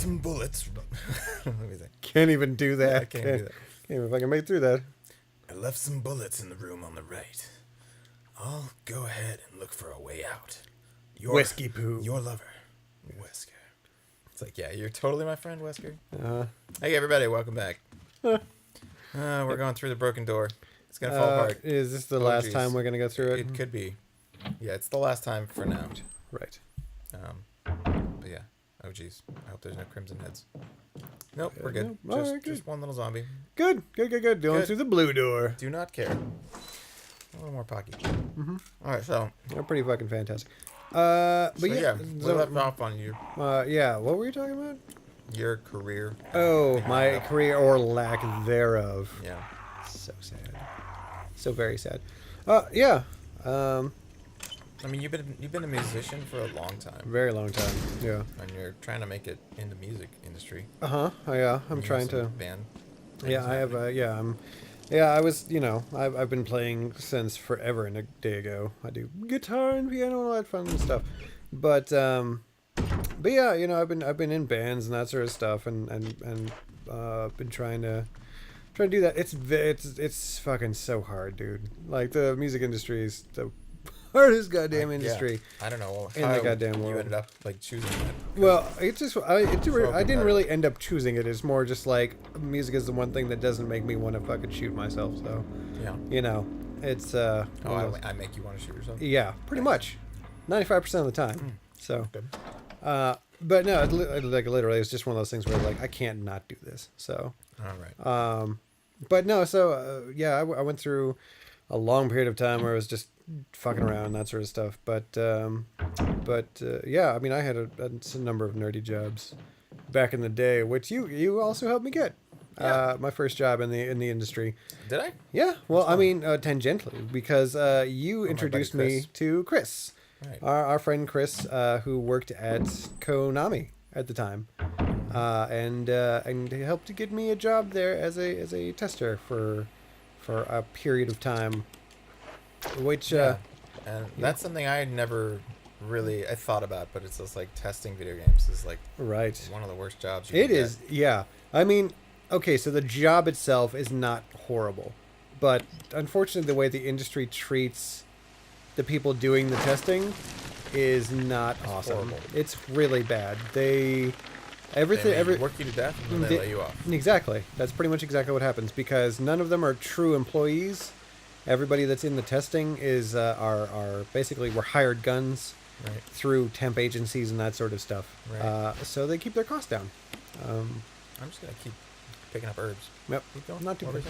some bullets. Let me think. Can't even do that. Yeah, I can't do that. Can't even fucking make through that. I left some bullets in the room on the right. I'll go ahead and look for a way out. Whiskey poo. Your lover, Wesker. It's like, yeah, you're totally my friend, Wesker. Uh-huh. Hey, everybody, welcome back. We're going through the broken door. It's going to fall apart. Is this the last time we're going to go through it? It could be. Yeah, it's the last time for now. Right. But yeah. Oh, geez. I hope there's no crimson heads. Nope, we're good. Nope. All right, just one little zombie. Good. Going through the blue door. Do not care. A little more Pocky. Mm-hmm. All right, so. They're pretty fucking fantastic. But we left off on you. Yeah, what were you talking about? Your career. Oh, my career or lack thereof. Yeah. So sad. So very sad. Yeah. I mean, you've been a musician for a long time. Very long time. Yeah. And you're trying to make it in the music industry. Yeah. I'm trying to. Band. Yeah, I have. I was. I've been playing since forever and a day ago. I do guitar and piano and all that fun stuff. But yeah, I've been in bands and that sort of stuff, and been trying to do that. It's fucking so hard, dude. Like the music industry is the hardest goddamn industry. Yeah. I don't know in the goddamn world. You ended up like choosing that. Well, I didn't really end up choosing it. It's more just like music is the one thing that doesn't make me want to fucking shoot myself. So yeah, it's I make you want to shoot yourself. Yeah, pretty much, 95% of the time. So, good. But no, like literally, it's just one of those things where like I can't not do this. So, all right. But no, so I went through a long period of time where I was just fucking around and that sort of stuff. But yeah, I mean, I had a number of nerdy jobs back in the day, which you also helped me get. Yeah. My first job in the industry. Did I? Yeah. Well, I mean, tangentially, because you introduced me to Chris. Right. Our friend Chris, who worked at Konami at the time, and he helped to get me a job there as a tester for a period of time, which and that's something I never really thought about, but it's just like testing video games is like one of the worst jobs you can get. Yeah. I mean, okay, so the job itself is not horrible, but unfortunately the way the industry treats the people doing the testing is not awesome. Horrible. It's really bad. They work you to death and then they lay you off. Exactly. That's pretty much exactly what happens, because none of them are true employees. Everybody that's in the testing is are basically were hired guns through temp agencies and that sort of stuff. Right. So they keep their costs down. I'm just gonna keep picking up herbs. Yep. Keep going. Not too bad.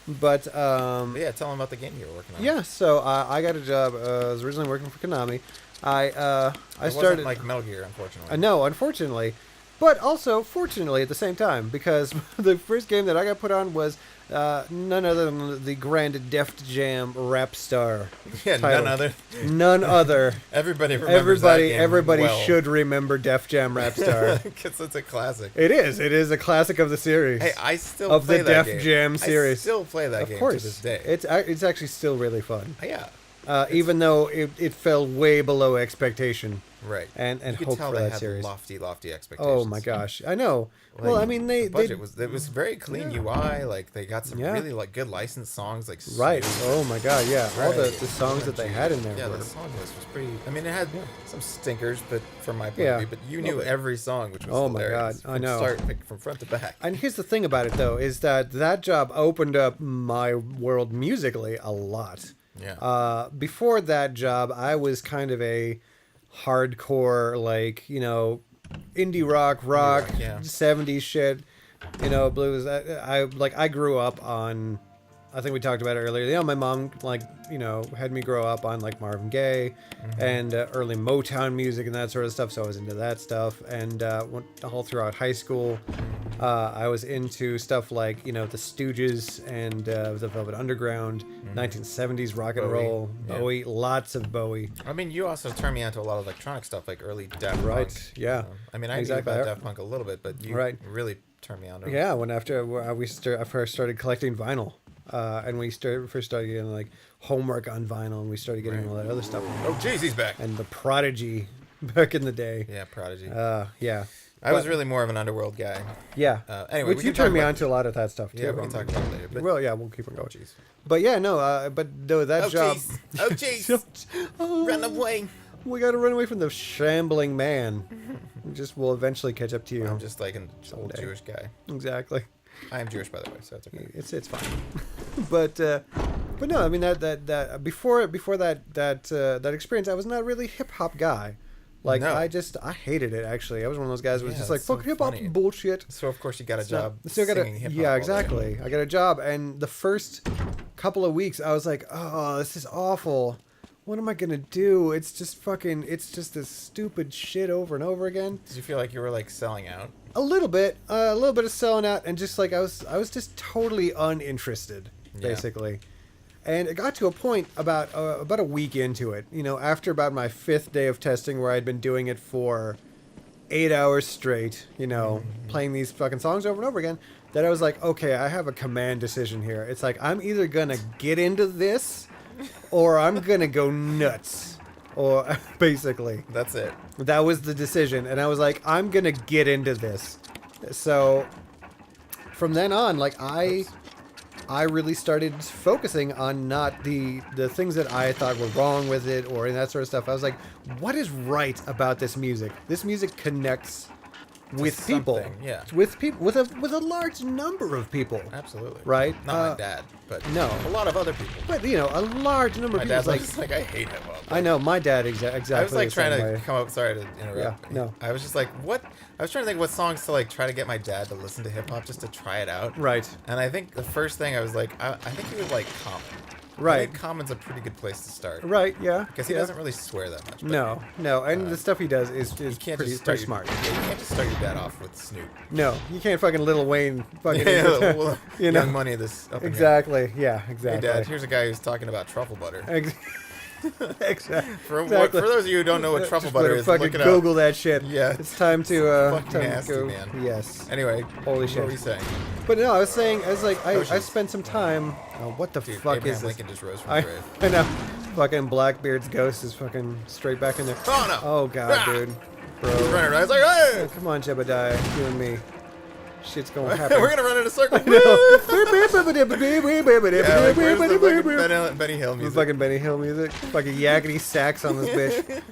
But yeah, tell them about the game you were working on. Yeah, so I got a job. I was originally working for Konami. I started wasn't like Metal Gear, unfortunately. No, unfortunately, but also fortunately at the same time, because the first game that I got put on was none other than the grand Def Jam Rap Star. Yeah, title. None other. Everybody remembers that game. Everybody should remember Def Jam Rap Star. Because it's a classic. It is. It is a classic of the series. Hey, I still play that game. Of the Def Jam series. I still play that game to this day. It's actually still really fun. Yeah. Even though it fell way below expectation. Right. And you hope tell for they that had series. lofty expectations. Oh my gosh, I know. Like, well, I mean, the budget was very clean UI. Like they got some really like good licensed songs. Like right. Oh my god, yeah. Right. All the songs that they had in there. Yeah, the song list was pretty. I mean, it had some stinkers, but from my point of view, but you knew every song, which was hilarious. My god, I know. From front to back. And here's the thing about it, though, is that job opened up my world musically a lot. Yeah. Before that job, I was kind of a hardcore, like, indie rock, 70s shit, blues. I grew up on, I think we talked about it earlier. My mom, had me grow up on like Marvin Gaye and early Motown music and that sort of stuff. So I was into that stuff, and went all throughout high school. I was into stuff like the Stooges and the Velvet Underground, 1970s rock and roll, Bowie, lots of Bowie. I mean, you also turned me on to a lot of electronic stuff, like early Daft Punk. Right. Yeah. I mean, I knew about Daft Punk a little bit, but you really turned me on to it. Yeah. When I first started collecting vinyl. And we first started getting like Homework on vinyl, and we started getting all that other stuff. Oh, jeez, he's back. And the Prodigy back in the day. Yeah, Prodigy. Yeah. I was really more of an Underworld guy. Yeah. Anyway, which you turned me on to a lot of that stuff too. Yeah, we can talk about it later. But, well, yeah, we'll keep on going. Jeez. But yeah, no, but no, that job. Jeez. Oh jeez. Run away. We got to run away from the shambling man. We'll eventually catch up to you. I'm just like an old Jewish guy. Exactly. I am Jewish, by the way, so it's okay. It's fine. but no, I mean that before that experience, I was not really hip hop guy. Like no. I hated it actually. I was one of those guys who was just like so fuck hip hop bullshit. So of course you got a job. Singing hip hop. Yeah, exactly. I got a job, and the first couple of weeks I was like, oh, this is awful. What am I gonna do? It's just this stupid shit over and over again. Did you feel like you were like selling out? A little bit of selling out, and just like I was just totally uninterested, basically. And it got to a point about a week into it, after about my 5th day of testing, where I'd been doing it for 8 hours straight, playing these fucking songs over and over again, that I was like, okay, I have a command decision here. It's like, I'm either gonna get into this, or I'm gonna go nuts. Or basically. That's it. That was the decision. And I was like, I'm gonna get into this. So from then on, like I really started focusing on not the things that I thought were wrong with it or that sort of stuff. I was like, what is right about this music? This music connects with people. Yeah. With people, with a large number of people. Absolutely. Right? Not my dad, but no, a lot of other people. But a large number of people. My dad's like I hate hip hop. I know, my dad exactly. I was like trying to way. come up. Sorry to interrupt. Yeah, no. I was just like, what? I was trying to think what songs to like try to get my dad to listen to hip hop just to try it out. Right. And I think the first thing I was like, I think he would like Common. Right. I think Common's a pretty good place to start. Right. Yeah. Because he doesn't really swear that much. But, no, and the stuff he does is pretty smart. You can't just start your dad off with Snoop. No, you can't fucking Lil Wayne fucking. Well, Young Money this. Up exactly. Yeah. Exactly. Hey Dad, here's a guy who's talking about truffle butter. Exactly. For those of you who don't know what truffle butter is, fucking look it up. Google that shit. Yeah. It's time to fucking nasty, go. man. Yes. Anyway, holy shit. What were you saying? But no, I was like I spent some time. What the fuck Abraham is this? Lincoln just rose from the grave. I know. Fucking Blackbeard's ghost is fucking straight back in there. Oh no! Oh god, dude. Bro. He's running around. He's like, hey! Oh, come on, Jebediah, you and me. Shit's gonna happen. We're gonna run in a circle. Benny Hill music. Fucking Benny Hill music. Fucking yakety sax on this bitch.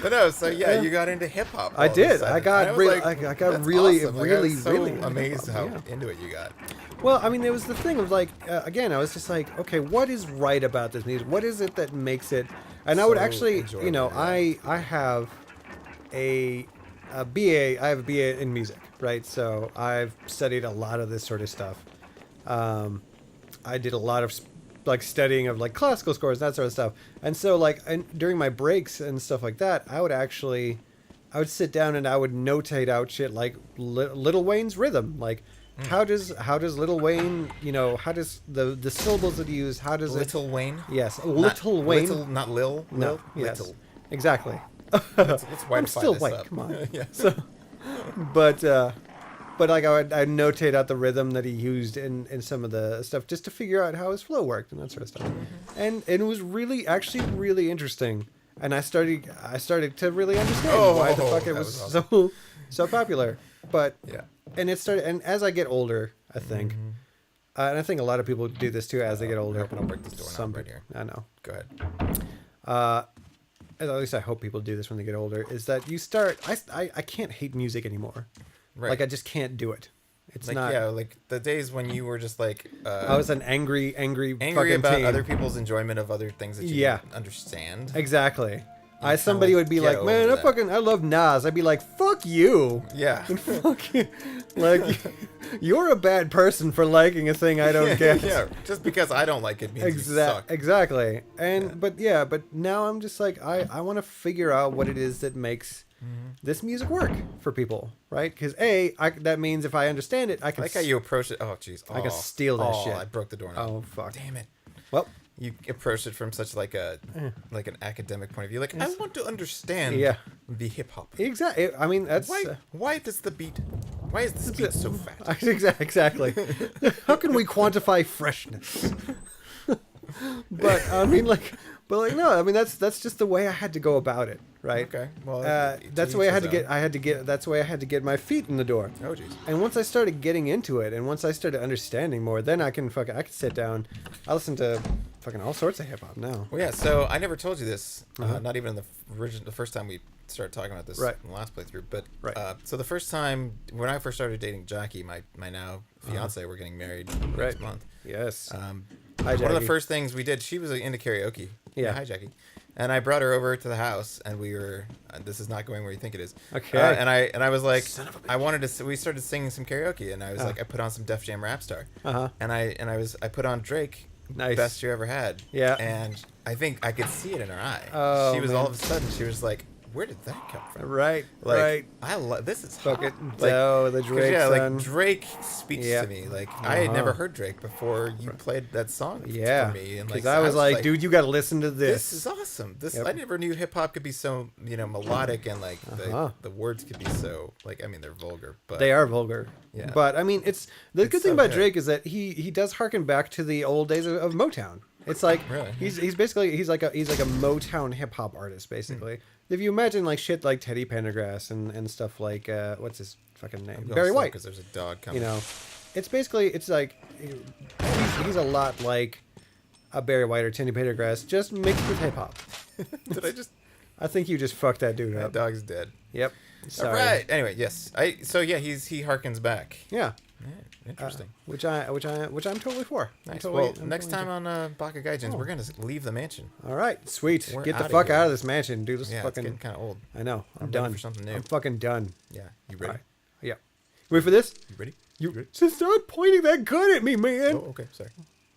But no, so yeah, you got into hip hop. I did. I got really, awesome. really, so really amazed how into it you got. Well, I mean, it was the thing of like, again, I was just like, okay, what is right about this music? What is it that makes it? And I would actually, I have a BA. I have a BA in music, right? So I've studied a lot of this sort of stuff. I did a lot of like studying of like classical scores, that sort of stuff. And so like during my breaks and stuff like that, I would sit down and I would notate out shit like Lil Wayne's rhythm, like. How does Lil Wayne, how does the syllables that he used, how does Little Wayne? Yes, Little Wayne. Little, not Lil. No, yes. Little. Exactly. Let's I'm still this white, up. come on. Yeah. So, but like I'd notate out the rhythm that he used in some of the stuff just to figure out how his flow worked and that sort of stuff. And it was actually really interesting. And I started to really understand why the fuck it was awesome. so popular. But yeah. And it started, and as I get older, I think, and I think a lot of people do this too as they get older. I hope I don't break this doorknob right here. I know. Go ahead. At least I hope people do this when they get older. Is that you start? I can't hate music anymore. Right. Like I just can't do it. It's like, not. Yeah, like the days when you were just like. I was an angry fucking about teen. other people's enjoyment of other things that you didn't understand. Exactly. Somebody would be like, man, I love Nas. I'd be like, fuck you. Yeah. Fuck you. Like, you're a bad person for liking a thing I don't get. Yeah, just because I don't like it means you suck. Exactly. And, but now I'm just like, I want to figure out what it is that makes this music work for people, right? Because that means if I understand it, I can... I like how you approach it. Oh, jeez. I can steal that shit. I broke the doorknob. Oh, fuck. Damn it. Well... You approach it from such like an academic point of view. Like, I want to understand the hip hop. Exactly. I mean, that's why is this beat so fat? Exactly. How can we quantify freshness? But I mean, no. I mean, that's just the way I had to go about it, right? Okay. Well, that's the way I had to get. That's the way I had to get my feet in the door. Oh, jeez. And once I started getting into it, and once I started understanding more, then I can sit down. I listen to fucking all sorts of hip hop now. Well, yeah. So I never told you this. Not even in the first time we started talking about this in the last playthrough. But so the first time when I first started dating Jackie, my now fiance, we're getting married next month. Yes. Hi, Jackie. One of the first things we did, she was into karaoke. Yeah. Hi, Jackie. And I brought her over to the house, and we were. This is not going where you think it is. Okay. And I was like, I wanted to. We started singing some karaoke, and I was like, I put on some Def Jam Rap Star. And I put on Drake. Nice. Best You Ever Had. Yeah. And I think I could see it in her eye. Oh, she was all of a sudden. She was like, "Where did that come from?" Right. Like, right. I love this. Is Fuck hot. it. Like, the Drake. yeah, son. like Drake speaks to me. Like I had never heard Drake before you played that song for me, and like I was like, dude, you got to listen to this. This is awesome. I never knew hip hop could be so melodic and like the words could be so like they're vulgar, but they are vulgar. Yeah. But I mean, it's good thing about Drake is that he does harken back to the old days of Motown. It's like really? he's basically he's like a Motown hip hop artist basically. If you imagine like shit like Teddy Pendergrass and stuff like what's his fucking name, Barry White, because there's a dog coming. It's basically like he's a lot like a Barry White or Teddy Pendergrass just mixed with hip hop. Did I just? I think you just fucked that dude up. That dog's dead. Yep. Sorry. All right. Anyway, yes. He harkens back. Yeah. Interesting. Which I'm totally for. Nice. Well, next time on Baka Gaijins, we're gonna leave the mansion. All right, sweet. We're Get the fuck out of this mansion, dude. This is it's fucking getting kind of old. I know. I'm ready done. for something new. I'm fucking done. Yeah. You ready? Right. Yeah. Wait for this. You ready? You ready? Just stop pointing that gun at me, man. Oh, okay. Sorry.